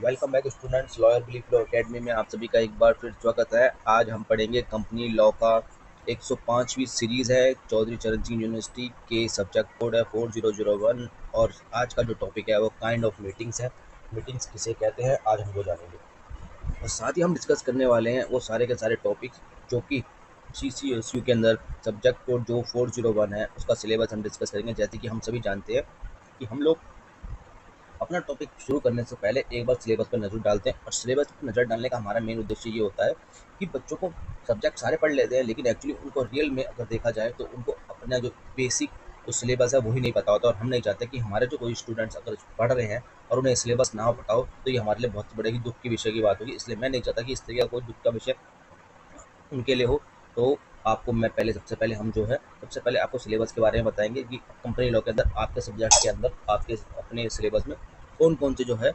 Welcome back students, lawyer belief law academy में आप सभी का एक बार फिर स्वागत है। आज हम पढ़ेंगे कंपनी लॉ का 105वीं सीरीज़ है। चौधरी चरण सिंह यूनिवर्सिटी के सब्जेक्ट कोड है 4001 और आज का जो टॉपिक है वो काइंड ऑफ मीटिंग्स है। मीटिंग्स किसे कहते हैं आज हम वो जानेंगे और साथ ही हम डिस्कस करने वाले हैं वो सारे के सारे टॉपिक्स जो कि CCSU के अंदर सब्जेक्ट कोड जो 401 है उसका सिलेबस हम डिस्कस करेंगे। जैसे कि हम सभी जानते हैं कि हम लोग अपना टॉपिक शुरू करने से पहले एक बार सिलेबस पर नज़र डालते हैं और सिलेबस पर नज़र डालने का हमारा मेन उद्देश्य ये होता है कि बच्चों को सब्जेक्ट सारे पढ़ लेते हैं लेकिन एक्चुअली उनको रियल में अगर देखा जाए तो उनको अपना जो बेसिक जो सिलेबस है वही नहीं पता होता। और हम नहीं चाहते कि हमारे जो कोई स्टूडेंट्स अगर पढ़ रहे हैं और उन्हें सिलेबस ना पता हो तो ये हमारे लिए बहुत बड़े ही दुख की विषय की बात होगी। इसलिए मैं नहीं चाहता कि इस तरीके का कोई दुख का विषय उनके लिए हो। तो आपको मैं पहले सबसे पहले आपको सिलेबस के बारे में बताएंगे कि कंपनी लॉ के अंदर आपके सब्जेक्ट के अंदर आपके अपने सिलेबस में कौन कौन से जो है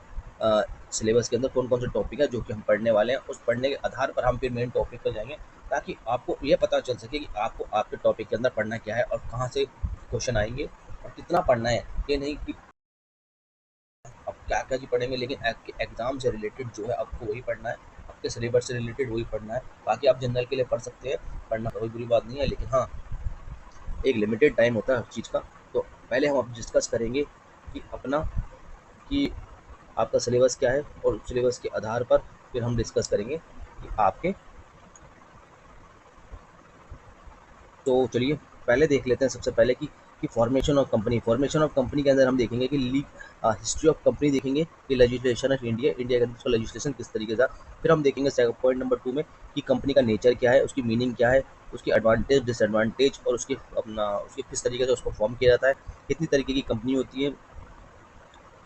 सिलेबस के अंदर कौन कौन से टॉपिक है जो कि हम पढ़ने वाले हैं। उस पढ़ने के आधार पर हम फिर मेन टॉपिक पर जाएंगे ताकि आपको ये पता चल सके कि आपको आपके टॉपिक के अंदर पढ़ना क्या है और कहाँ से क्वेश्चन आएंगे और कितना पढ़ना है। ये नहीं कि अब क्या क्या जी पढ़ेंगे लेकिन आपके एग्जाम से रिलेटेड जो है आपको वही पढ़ना है, आपके सिलेबस से रिलेटेड वही पढ़ना है। बाकी आप जनरल के लिए पढ़ सकते हैं, पढ़ना कोई बुरी बात नहीं है, लेकिन हाँ एक लिमिटेड टाइम होता है हर चीज़ का। तो पहले हम अब डिस्कस करेंगे कि अपना कि आपका सिलेबस क्या है और सिलेबस के आधार पर फिर हम डिस्कस करेंगे कि आपके। तो चलिए पहले देख लेते हैं सबसे पहले कि फॉर्मेशन ऑफ कंपनी के अंदर हम देखेंगे कि हिस्ट्री ऑफ कंपनी देखेंगे कि लेजिस्लेशन ऑफ इंडिया के अंदर उसका लेजिस्लेशन किस तरीके से। फिर हम देखेंगे पॉइंट नंबर 2 में कि कंपनी का नेचर क्या है, उसकी मीनिंग क्या है, उसकी एडवांटेज डिसएडवांटेज और उसके किस तरीके से उसको फॉर्म किया जाता है, कितनी तरीके की कंपनी होती है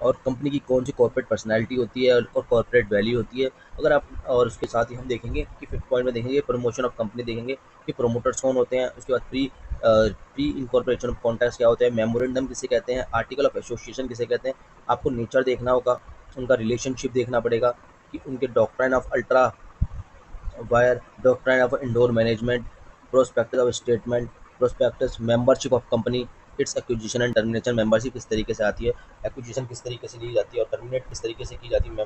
और कंपनी की कौन सी कॉर्पोरेट पर्सनैलिटी होती है और कॉर्पोरेट वैल्यू होती है। अगर आप और उसके साथ ही हम देखेंगे कि फिफ्थ पॉइंट में देखेंगे प्रमोशन ऑफ कंपनी देखेंगे कि प्रोमोटर्स कौन होते हैं। उसके बाद प्री इनकॉर्पोरेशन ऑफ कॉन्ट्रैक्ट्स क्या होते हैं, मेमोरेंडम किसे कहते हैं, आर्टिकल ऑफ एसोसिएशन किसे कहते हैं। आपको नेचर देखना होगा, उनका रिलेशनशिप देखना पड़ेगा कि उनके doctrine of ultra wire, doctrine of indoor management, prospectus of statement, prospectus, membership of company, it's acquisition and termination. Membership किस तरीके से आती है, एक्विजिशन किस तरीके से ली जाती है और टर्मिनेट किस तरीके से की जाती है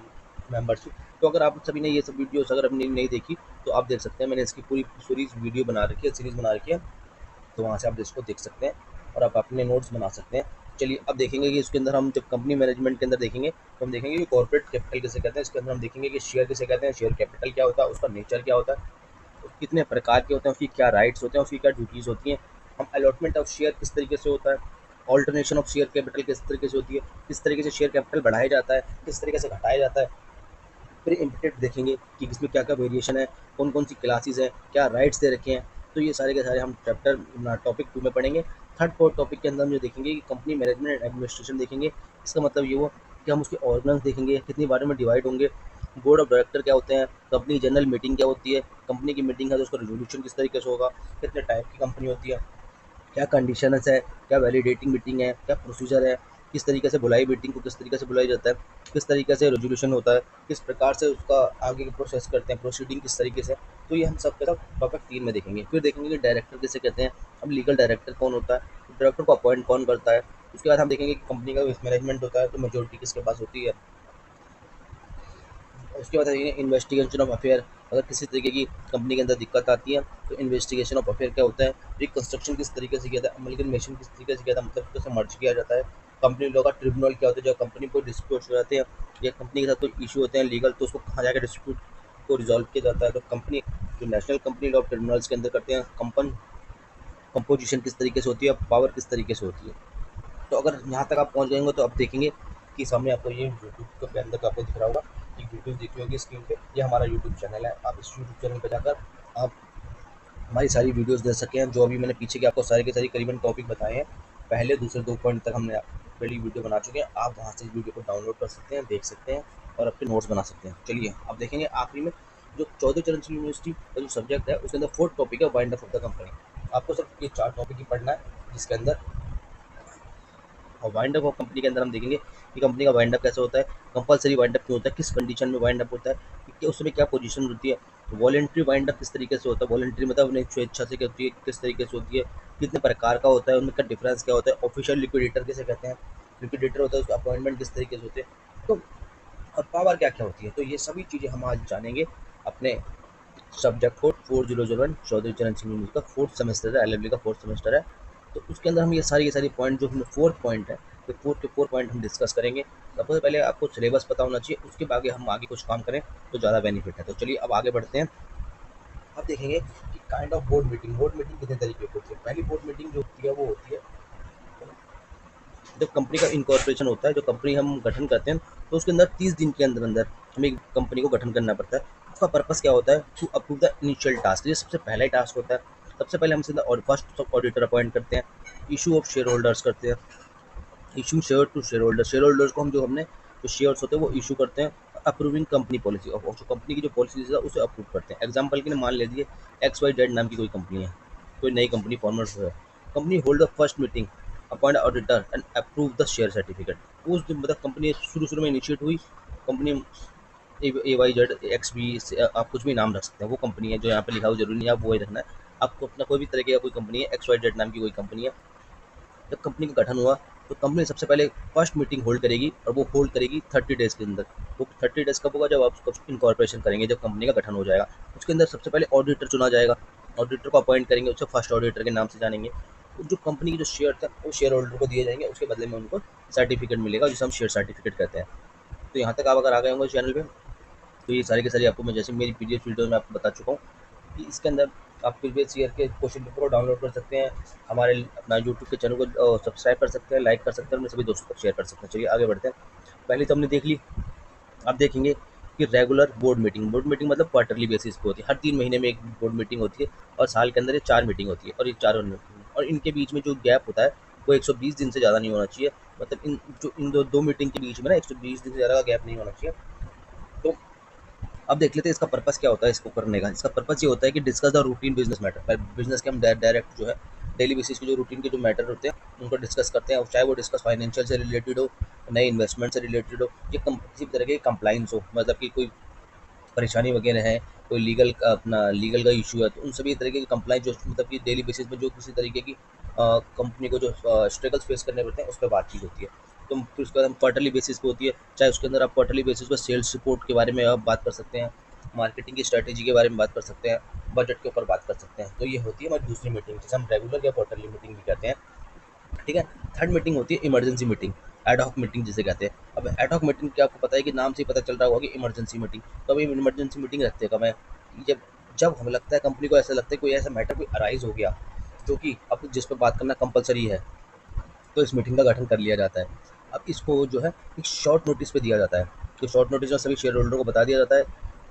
मेंबरशिप। तो अगर आप सभी ने ये सब वीडियोस अगर अपनी नहीं देखी तो आप देख सकते हैं, मैंने इसकी पूरी सीरीज वीडियो बना रखी है, सीरीज बना रखी है, तो वहाँ से आप इसको देख सकते हैं और आप अपने नोट्स बना सकते हैं। चलिए अब देखेंगे कि इसके अंदर हम जब कंपनी मैनेजमेंट के अंदर देखेंगे तो हम देखेंगे कि कॉर्पोरेट कैपिटल किसे कहते हैं। इसके अंदर हम देखेंगे कि शेयर किसे कहते हैं, शेयर कैपिटल क्या होता है, उसका नेचर क्या होता है, कितने प्रकार के होते हैं, उसकी क्या राइट्स होते हैं, उसकी क्या ड्यूटीज़ होती हैं। हम अलॉटमेंट ऑफ शेयर किस तरीके से होता है, ऑल्टरनेशन ऑफ शेयर कैपिटल किस तरीके से होती है, किस तरीके से शेयर कैपिटल बढ़ाया जाता है, किस तरीके से घटाया जाता है। फिर इम्प्लीटेड देखेंगे कि इसमें क्या क्या वेरिएशन है, कौन कौन सी क्लासेस हैं, क्या राइट्स दे रखे हैं। तो ये सारे के सारे हम चैप्टर टॉपिक 2 में पढ़ेंगे। थर्ड फोर्थ टॉपिक के अंदर हम जो देखेंगे कि कंपनी मैनेजमेंट एंड एडमिनिस्ट्रेशन देखेंगे। इसका मतलब ये हुआ कि हम उसके ऑर्गन्स देखेंगे कितनी बारे में डिवाइड होंगे, बोर्ड ऑफ डायरेक्टर क्या होते हैं, कंपनी जनरल मीटिंग क्या होती है, कंपनी की मीटिंग है तो उसका रेजोल्यूशन किस तरीके से होगा, कितने टाइप की कंपनी होती है, क्या कंडीशंस है, क्या वैलिडेटिंग मीटिंग है, क्या प्रोसीजर है, किस तरीके से बुलाई मीटिंग को, किस तरीके से बुलाई जाता है, किस तरीके से रेजोल्यूशन होता है, किस प्रकार से उसका आगे प्रोसेस करते हैं, प्रोसीडिंग किस तरीके से। तो ये हम सब के सब टॉपिक 3 में देखेंगे। फिर देखेंगे कि डायरेक्टर किसे कहते हैं, अब लीगल डायरेक्टर कौन होता है, डायरेक्टर को अपॉइंट कौन करता है। उसके बाद हम देखेंगे कि कंपनी का मैनेजमेंट होता है तो मेजोरिटी किसके पास होती है। उसके बाद है इन्वेस्टिगेशन ऑफ अफेयर, अगर किसी तरीके की कंपनी के अंदर दिक्कत आती है तो इन्वेस्टिगेशन ऑफ अफेयर क्या होता है, रिकंस्ट्रक्शन किस तरीके से किया था, अमलगमेशन किस तरीके से किया था, मतलब कैसे मर्ज किया जाता है। कंपनी लॉ का ट्रिब्यूनल क्या होता है, जब कंपनी को डिस्प्यूट हो जाते हैं या कंपनी के साथ कोई इशू होते हैं लीगल तो उसको कहाँ जाकर डिस्प्यूट को रिजॉल्व किया जाता है। तो कंपनी जो नेशनल कंपनी लॉ ट्रिब्यूनल्स के अंदर करते हैं, कंपोजिशन किस तरीके से होती है, पावर किस तरीके से होती है। तो अगर यहाँ तक आप पहुँच जाएंगे तो आप देखेंगे कि सामने आपको ये यूट्यूब के अंदर आपको दिख रहा होगा कि वीडियो दिख रही होगी स्क्रीन पे, ये हमारा यूट्यूब चैनल है। आप इस यूट्यूब चैनल पर जाकर आप हमारी सारी वीडियोस देख सकते हैं, जो अभी मैंने पीछे के आपको सारे के सारे करीबन टॉपिक बताए हैं। पहले दूसरे 2 पॉइंट तक हमने पहली वीडियो बना चुके हैं। आप वहाँ से इस वीडियो को डाउनलोड कर सकते हैं, देख सकते हैं और अपने नोट्स बना सकते हैं। चलिए अब देखेंगे आखिरी में जो चौधरी चरण सिंह यूनिवर्सिटी का जो सब्जेक्ट है उसके अंदर फोर्थ टॉपिक है wind up of the company. आपको सिर्फ ये 4 टॉपिक ही पढ़ना है जिसके अंदर और वाइंड अप ऑफ कंपनी के अंदर हम देखेंगे कि कंपनी का वाइंड अप कैसे होता है, कंपलसरी वाइंड अप क्यों होता है, किस कंडीशन में वाइंड अप होता है, कि उस समय क्या पोजीशन होती है, वॉलेंट्री वाइंड अप किस तरीके से होता है, वॉलेंट्री मतलब अपनी स्वेच्छा से क्या होती है, किस तरीके से होती है, कितने प्रकार का होता है, उनमें का डिफरेंस क्या होता है, ऑफिशियल लिक्विडेटर किसे कहते हैं, लिक्विडेटर होता है उसका अपॉइंटमेंट किस तरीके से होते हैं। तो और पावर क्या क्या होती है। तो ये सभी चीज़ें हम आज जानेंगे अपने सब्जेक्ट कोड 4001 चौधरी चरण सिंह यूनिवर्सिटी का फोर्थ सेमेस्टर है, एलएलबी का फोर्थ सेमेस्टर है। तो उसके अंदर हम ये सारी पॉइंट जो हमने फोर्थ पॉइंट है, तो फोर्थ के फोर पॉइंट हम डिस्कस करेंगे। सबसे पहले आपको सिलेबस पता होना चाहिए, उसके बाद हम आगे कुछ काम करें तो ज़्यादा बेनिफिट है। तो चलिए अब आगे बढ़ते हैं। अब देखेंगे कि काइंड ऑफ बोर्ड मीटिंग कितने तरीके की होती है। पहली बोर्ड मीटिंग जो होती है वो होती है जब कंपनी का इनकॉर्पोरेशन होता है, जो कंपनी हम गठन करते हैं, तो उसके अंदर 30 दिन के अंदर अंदर हमें एक कंपनी को गठन करना पड़ता है। उसका पर्पस क्या होता है, to approve the initial task. ये सबसे पहला टास्क होता है। सबसे पहले हम सीधा और फर्स्ट ऑडिटर अपॉइंट करते हैं, इशू ऑफ शेयर होल्डर्स करते हैं, issue share to share holders को हम जो हमने जो शेयर्स होते हैं वो इशू करते हैं, अप्रूविंग कंपनी पॉलिसी और जो कंपनी की जो पॉलिसीज है उसे अप्रूव करते हैं। एग्जाम्पल के लिए मान लीजिए XYZ नाम की कोई कंपनी है, कोई नई कंपनी फॉर्मर है, company hold the first meeting, appoint auditor and approve the share certificate. उस दिन मतलब कंपनी शुरू में इनिशिएट हुई, कंपनी AYZ XB से आप कुछ भी नाम रख सकते हैं, वो कंपनी है जो यहाँ पे लिखा हो, जरूरी नहीं आप वही रखना है। आपको अपना कोई भी तरीके का कोई कंपनी है, XYZ नाम की कोई कंपनी है, जब कंपनी का गठन हुआ तो कंपनी सबसे पहले फर्स्ट मीटिंग होल्ड करेगी और वो होल्ड करेगी 30 डेज के अंदर। वो 30 डेज कब होगा, जब आप उसको इनकॉर्पोरेशन करेंगे, जब कंपनी का गठन हो जाएगा। उसके अंदर सबसे पहले ऑडिटर चुना जाएगा, ऑडिटर को अपॉइंट करेंगे, उसे फर्स्ट ऑडिटर के नाम से जानेंगे। तो जो कंपनी के जो शेयर थे वो शेयर होल्डर को दिए जाएंगे, उसके बदले में उनको सर्टिफिकेट मिलेगा जिसे हम शेयर सर्टिफिकेट कहते हैं। तो यहाँ तक आप अगर आ गए होंगे चैनल पे, तो ये सारी की सारी आपको मैं जैसे मेरी पीडीएफ वीडियो में आपको बता चुका हूँ कि इसके अंदर आप प्रीवियस ईयर के क्वेश्चन पेपर को डाउनलोड कर सकते हैं, हमारे अपना यूट्यूब के चैनल को सब्सक्राइब कर सकते हैं, लाइक कर सकते हैं, अपने सभी दोस्तों तक शेयर कर सकते हैं। चलिए आगे बढ़ते हैं। पहले तो हमने देख ली, अब देखेंगे कि रेगुलर बोर्ड मीटिंग मतलब क्वार्टरली बेसिस पे होती है, हर 3 महीने में एक बोर्ड मीटिंग होती है और साल के अंदर ये 4 मीटिंग होती है। और ये चारों और इनके बीच में जो गैप होता है वो 120 दिन से ज़्यादा नहीं होना चाहिए। मतलब इन दो मीटिंग के बीच में ना 120 दिन से ज़्यादा का गैप नहीं होना चाहिए। तो अब देख लेते हैं इसका पर्पस क्या होता है इसको करने का। इसका पर्पस ये होता है कि discuss the routine business matter. Business के हम डायरेक्ट जो है डेली बेसिस के जो रूटीन के जो मैटर होते हैं उनको डिस्कस करते हैं, चाहे वो डिस्कस फाइनेंशियल से रिलेटेड हो, नए इन्वेस्टमेंट से रिलेटेड हो, ये किसी भी तरह के कंप्लाइंस हो, मतलब कि कोई परेशानी वगैरह है, कोई लीगल का इशू है, तो उन सभी तरीके की कंप्लाइंस जो मतलब कि डेली बेसिस पे जो किसी तरीके की कंपनी को जो स्ट्रगल्स फेस करने पड़ते हैं उस पर बातचीत होती है। तो फिर उसके बाद हम क्वार्टरली बेसिस पे होती है, चाहे उसके अंदर आप क्वार्टरली बेसिस पे सेल्स रिपोर्ट के बारे में आप बात कर सकते हैं, मार्केटिंग की स्ट्रैटेजी के बारे में बात कर सकते हैं, बजट के ऊपर बात कर सकते हैं। तो ये होती है हमारी दूसरी मीटिंग, जिसे हम रेगुलर या क्वार्टरली मीटिंग भी कहते हैं। ठीक है। थर्ड मीटिंग होती है इमरजेंसी मीटिंग, एडहॉक मीटिंग जिसे कहते हैं। अब एडहॉक मीटिंग क्या आपको पता है कि नाम से ही पता चल रहा होगा कि इमरजेंसी मीटिंग। तो अभी इमरजेंसी मीटिंग रखते हैं कब है, जब जब हमें लगता है कंपनी को ऐसा लगता है कोई ऐसा मैटर कोई अराइज हो गया जो कि अब जिस पर बात करना कंपलसरी है, तो इस मीटिंग का गठन कर लिया जाता है। अब इसको जो है एक शॉर्ट नोटिस पे दिया जाता है। तो शॉर्ट नोटिस में सभी शेयर होल्डर को बता दिया जाता है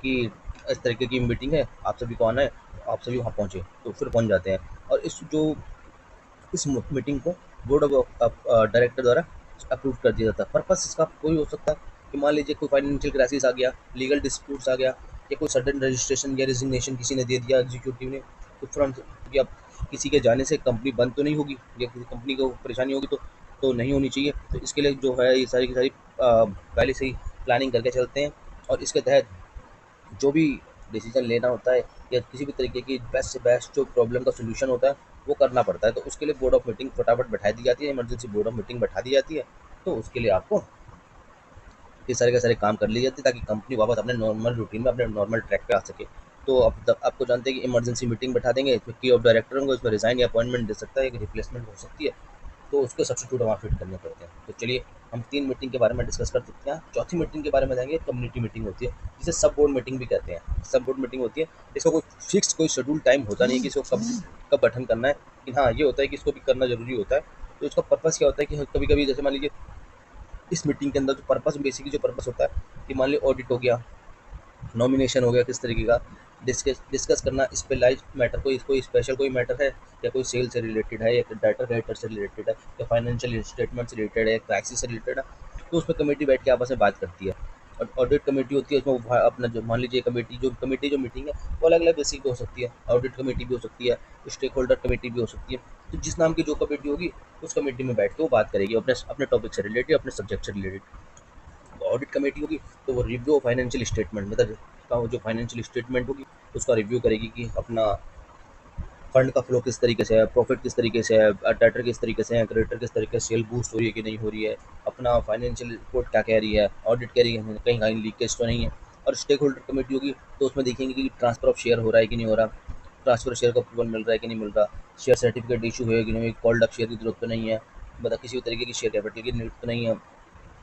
कि इस तरीके की मीटिंग है, आप सभी को आना है, आप सभी वहाँ पहुँचे, तो फिर पहुँच जाते हैं। और इस मीटिंग को बोर्ड ऑफ डायरेक्टर द्वारा अप्रूव कर दिया जाता है। पर्पस इसका कोई हो सकता है कि मान लीजिए कोई फाइनेंशियल क्राइसिस आ गया, लीगल डिस्प्यूट्स आ गया, या कोई सडन रजिस्ट्रेशन या रिजिग्नेशन किसी ने दे दिया एग्जीक्यूटिव ने, तो फ्रॉम या किसी के जाने से कंपनी बंद तो नहीं होगी, या किसी कंपनी को परेशानी होगी तो नहीं होनी चाहिए। तो इसके लिए जो है ये सारी की सारी पहले से ही प्लानिंग करके चलते हैं, और इसके तहत जो भी डिसीजन लेना होता है या किसी भी तरीके की बेस्ट से बेस्ट जो प्रॉब्लम का सोल्यूशन होता है वो करना पड़ता है। तो उसके लिए बोर्ड ऑफ मीटिंग फटाफट बैठा दी जाती है, इमरजेंसी बोर्ड ऑफ मीटिंग बैठा दी जाती है। तो उसके लिए आपको ये सारे के सारे काम कर लिए जाते हैं ताकि कंपनी वापस अपने नॉर्मल रूटीन में अपने नॉर्मल ट्रैक पे आ सके। तो अब आपको जानते हैं कि इमरजेंसी मीटिंग बैठा देंगे, इसमें की ऑफ डायरेक्टर होंगे, उसमें रिजाइन या अपॉइंटमेंट दे सकता है, एक रिप्लेसमेंट हो सकती है, तो उसके सब्सिट्यूट वहाँ फिट करने पड़ते हैं। तो चलिए हम 3 मीटिंग के बारे में डिस्कस कर सकते हैं। चौथी मीटिंग के बारे में जाएंगे, कम्युनिटी मीटिंग होती है जिसे सब बोर्ड मीटिंग भी कहते हैं। सब बोर्ड मीटिंग होती है, इसका कोई फिक्स कोई शेड्यूल टाइम होता नहीं है कि इसको कब कब गठन करना है, लेकिन हाँ ये होता है कि इसको भी करना जरूरी होता है। तो इसका पर्पस क्या होता है कि कभी कभी जैसे मान लीजिए इस मीटिंग के अंदर जो पर्पस बेसिकली जो पर्पस होता है कि मान लीजिए ऑडिट हो गया, नॉमिनेशन हो गया किस तरीके का, डिस्कस करना इस पे लाइव मैटर, कोई स्पेशल कोई मैटर है, या कोई सेल से रिलेटेड है, या डाटा राइटर से रिलेटेड है, या फाइनेंशियल स्टेटमेंट से रिलेटेड है, क्राइसिस से रिलेटेड है, तो उसमें कमेटी बैठ के आपस में बात करती है। और ऑडिट कमेटी होती है, उसमें अपना जो मान लीजिए कमेटी जो मीटिंग है वो अलग अलग बेसिक पे हो सकती है, ऑडिट कमेटी भी हो सकती है, स्टेक होल्डर कमेटी भी हो सकती है। तो जिस नाम की जो कमेटी होगी उस कमेटी में बैठ के वो बात करेगी अपने अपने टॉपिक से रिलेटेड, अपने सब्जेक्ट से रिलेटेड। ऑडिट कमेटी होगी तो वो रिव्यू ऑफ फाइनेंशियल स्टेटमेंट, मतलब का जो फाइनेंशियल स्टेटमेंट होगी उसका रिव्यू करेगी कि अपना फंड का फ्लो किस तरीके से है, प्रॉफिट किस तरीके से है, डेटर किस तरीके से है, क्रेडिटर किस तरीके से, सेल बूस्ट हो रही है कि नहीं हो रही है, अपना फाइनेंशियल रिपोर्ट क्या कह रही है, ऑडिट कह रही है, कहीं कहीं लीकेज तो नहीं है। और स्टेक होल्डर कमेटी होगी तो उसमें देखेंगे कि ट्रांसफर ऑफ शेयर हो रहा है कि नहीं हो रहा, ट्रांसफर शेयर का अप्रूवल मिल रहा है कि नहीं मिल रहा, शेयर सर्टिफिकेट इशू है कि नहीं, कॉल्ड अप शेयर की जरूरत तो नहीं है, मतलब किसी भी तरीके की शेयर कैपिटल की नीड तो नहीं है,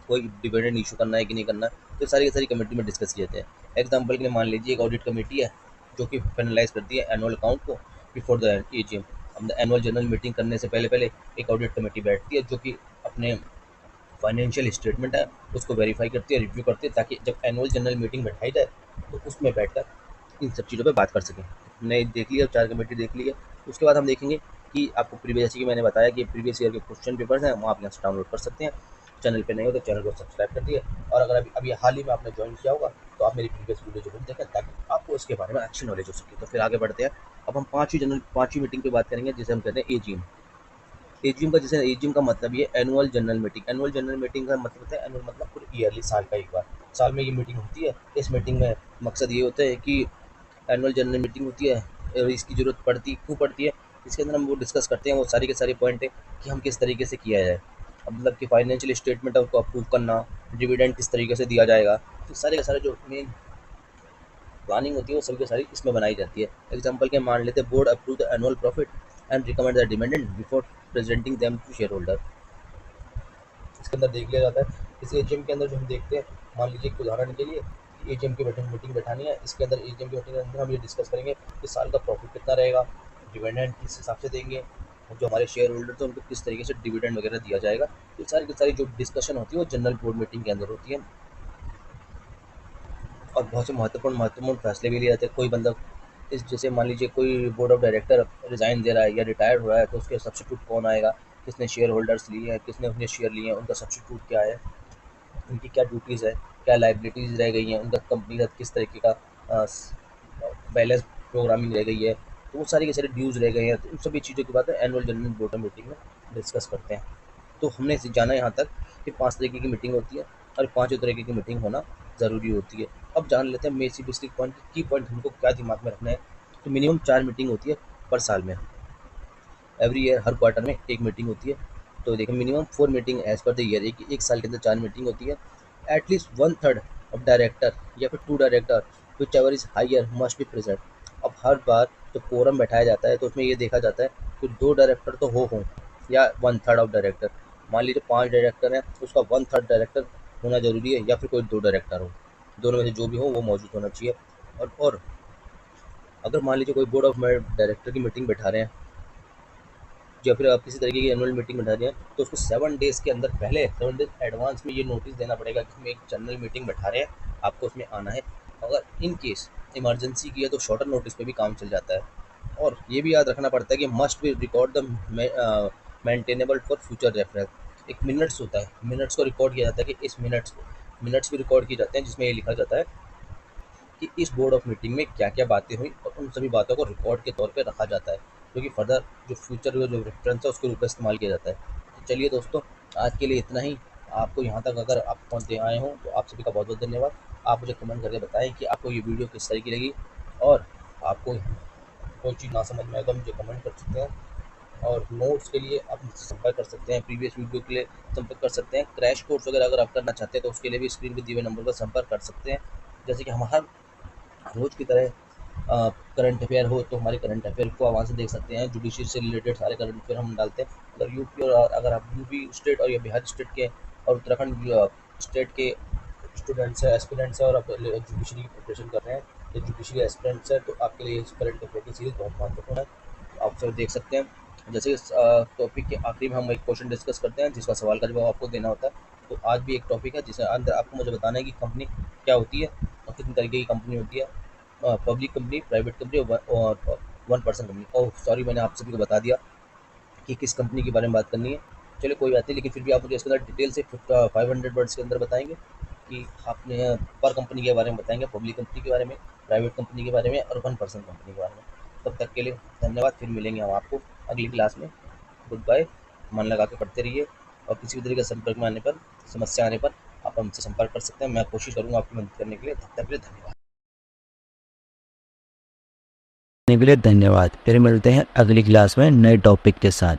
कोई डिविडेंड इशू करना है कि नहीं करना है। तो सारी की सारी कमेटी में डिस्कस किए जाते हैं। एग्जाम्पल के लिए मान लीजिए एक ऑडिट कमेटी है जो कि फाइनलाइज करती है एनुअल अकाउंट को बिफोर द एजीएम। अब एनुअल जनरल मीटिंग करने से पहले पहले एक ऑडिट कमेटी बैठती है जो कि अपने फाइनेंशियल स्टेटमेंट है उसको वेरीफाई करती है, रिव्यू करती है, ताकि जब एनुअल जनरल मीटिंग बैठाई जाए तो उसमें बैठकर इन सब चीज़ों पे बात कर सकें। हमने देख लिया, 4 कमेटी देख ली है। उसके बाद हम देखेंगे कि आपको प्रीवियस, जैसे कि मैंने बताया कि प्रीवियस ईयर के क्वेश्चन पेपर्स हैं, वो आप यहाँ से डाउनलोड कर सकते हैं। चैनल पे नए हो तो चैनल को सब्सक्राइब कर दिए, और अगर अभी अभी हाल ही में आपने ज्वाइन किया होगा तो आप मेरी प्रीवियस वीडियो जरूर देखें ताकि आपको इसके बारे में अच्छी नॉलेज हो सके। तो फिर आगे बढ़ते हैं। अब हम पाँचवीं मीटिंग पे बात करेंगे जिसे हम कहते हैं एजीएम। एजीएम का, जैसे एजीएम का मतलब ये annual general meeting. Annual general meeting का मतलब होता है, एनुअल मतलब पूरी ईयरली, साल का एक बार, साल में ये मीटिंग होती है। इस मीटिंग में मकसद ये होता है कि एनुअल जनरल मीटिंग होती है और इसकी ज़रूरत पड़ती क्यों पड़ती है, इसके अंदर हम वो डिस्कस करते हैं, वो सारे के सारे पॉइंट है कि हम किस तरीके से किया जाए। अब मतलब कि फाइनेंशियल स्टेटमेंट है उसको अप्रूव करना, डिविडेंड किस तरीके से दिया जाएगा, तो सारे के सारे जो मेन प्लानिंग होती है वो सभी की सारी इसमें बनाई जाती है। एग्जाम्पल के मान लेते हैं, board approve the annual profit and recommend the dividend before presenting them to share holder. इसके अंदर देख लिया जाता है। इस एजीएम के अंदर जो हम देखते हैं, मान लीजिए एक उदाहरण के लिए एजीएम की मीटिंग बैठानी है, इसके अंदर एजीएम की मीटिंग के अंदर हम ये डिस्कस करेंगे कि साल का प्रॉफिट कितना रहेगा, डिविडेंड किस हिसाब से देंगे, और जो हमारे शेयर होल्डर थे उनको किस तरीके से डिविडेंड वगैरह दिया जाएगा। तो सारी की सारी जो डिस्कशन होती है वो जनरल बोर्ड मीटिंग के अंदर होती है। और बहुत से महत्वपूर्ण महत्वपूर्ण फैसले भी लिए जाते हैं। कोई बंदा, इस जैसे मान लीजिए कोई बोर्ड ऑफ डायरेक्टर रिज़ाइन दे रहा है या रिटायर हो रहा है, तो उसके सब्स्टिट्यूट कौन आएगा, किसने शेयर होल्डर्स लिए हैं, किसने अपने शेयर लिए हैं, उनका सब्स्टिट्यूट क्या है, उनकी क्या ड्यूटीज़ है, क्या लाइबिलिटीज़ रह गई हैं, उनका कंपनी का किस तरीके का बैलेंस प्रोग्रामिंग रह गई है, तो वो सारी के सारे ड्यूज़ रह गए हैं। तो उन सभी चीज़ों की बात है एनुअल जनरल बोर्ड मीटिंग में डिस्कस करते हैं। तो हमने जाना यहाँ तक कि 5 तरीके की मीटिंग होती है और पाँचों तरीके की मीटिंग होना ज़रूरी होती है। अब जान लेते हैं बेसिक बेसिक पॉइंट, की पॉइंट हमको क्या दिमाग में रखना है। तो मिनिमम 4 मीटिंग होती है पर साल में, एवरी ईयर, हर क्वार्टर में एक मीटिंग होती है। तो देखिए minimum 4 meeting as per the year, एक साल के अंदर 4 मीटिंग होती है। एटलीस्ट 1/3 ऑफ डायरेक्टर या फिर 2 director whichever is higher must be present. अब हर बार जो कोरम बैठाया जाता है तो उसमें ये देखा जाता है कि 2 डायरेक्टर तो हो या 1/3 ऑफ डायरेक्टर। मान लीजिए 5 डायरेक्टर हैं तो उसका 1/3 डायरेक्टर होना जरूरी है, या फिर कोई 2 डायरेक्टर हो, दोनों में से जो भी हो वो मौजूद होना चाहिए। और अगर मान लीजिए कोई बोर्ड ऑफ डायरेक्टर की मीटिंग बैठा रहे हैं या फिर आप किसी तरीके की एनुअल मीटिंग बैठा रहे हैं, तो उसको 7 डेज़ के अंदर, पहले 7 डेज एडवांस में ये नोटिस देना पड़ेगा कि हम एक जनरल मीटिंग बैठा रहे हैं, आपको उसमें आना है। अगर इन केस इमरजेंसी की है तो शॉर्टर नोटिस पे भी काम चल जाता है। और ये भी याद रखना पड़ता है कि must be record the maintainable for future reference. एक मिनट्स होता है, मिनट्स को रिकॉर्ड किया जाता है कि इस मिनट्स भी रिकॉर्ड किए जाते हैं जिसमें ये लिखा जाता है कि इस बोर्ड ऑफ मीटिंग में क्या क्या बातें हुई, और उन सभी बातों को रिकॉर्ड के तौर पे रखा जाता है, क्योंकि फर्दर जो फ्यूचर में जो रेफरेंस है उसके रूप में इस्तेमाल किया जाता है। तो चलिए दोस्तों, आज के लिए इतना ही। आपको यहाँ तक अगर आप पहुँचते आए हों तो आप सभी का बहुत बहुत धन्यवाद। आप मुझे कमेंट करके बताएं कि आपको ये वीडियो किस तरह की लगी, और आपको कोई चीज़ ना समझ में आए तो मुझे कमेंट कर सकते हैं। और नोट्स के लिए आप मुझसे संपर्क कर सकते हैं, प्रीवियस वीडियो के लिए संपर्क कर सकते हैं, क्रैश कोर्स वगैरह अगर आप करना चाहते हैं तो उसके लिए भी स्क्रीन पर दिए हुए नंबर पर संपर्क कर सकते हैं। जैसे कि हम हर रोज की तरह करंट अफेयर हो तो हमारे करंट अफेयर को आप वहाँ से देख सकते हैं। जुडिशरी से रिलेटेड सारे करंट अफेयर हम डालते हैं। अगर यूपी, और अगर आप यूपी स्टेट और या बिहार स्टेट के और उत्तराखंड स्टेट के स्टूडेंट्स हैं, एस्पिरेंट्स हैं, और आप जुडिशरी की प्रिपरेशन कर रहे हैं या जुडिशरी एस्पिरेंट्स हैं, तो आपके लिए इस करंट अफेयर की सीरीज बहुत महत्वपूर्ण है। तो आप सब देख सकते हैं। जैसे इस टॉपिक के आखिरी में हम एक क्वेश्चन डिस्कस करते हैं जिसका सवाल का जवाब आपको देना होता है। तो आज भी एक टॉपिक है जिसके अंदर आपको मुझे बताना है कि कंपनी क्या होती है और कितनी तरीके की कंपनी होती है, पब्लिक कंपनी, प्राइवेट कंपनी और 1 पर्सन कंपनी। ओह सॉरी, मैंने आप सभी को बता दिया कि किस कंपनी के बारे में बात करनी है। चलिए कोई बात नहीं, लेकिन फिर भी आप मुझे इसके अंदर डिटेल से 500 वर्ड्स के अंदर बताएंगे कि आपने पर कंपनी के बारे में बताएंगे, पब्लिक कंपनी के बारे में, प्राइवेट कंपनी के बारे में और 1 पर्सन कंपनी के बारे में। तब तक के लिए धन्यवाद, फिर मिलेंगे हम आपको अगली क्लास में। Goodbye. मन लगा के पढ़ते रहिए, और किसी भी तरीके के संपर्क में आने पर, समस्या आने पर आप हमसे संपर्क कर सकते हैं। मैं कोशिश करूँगा आपकी मदद करने के लिए। तब तक के लिए धन्यवाद। के लिए धन्यवाद। फिर मिलते हैं अगली क्लास में नए टॉपिक के साथ।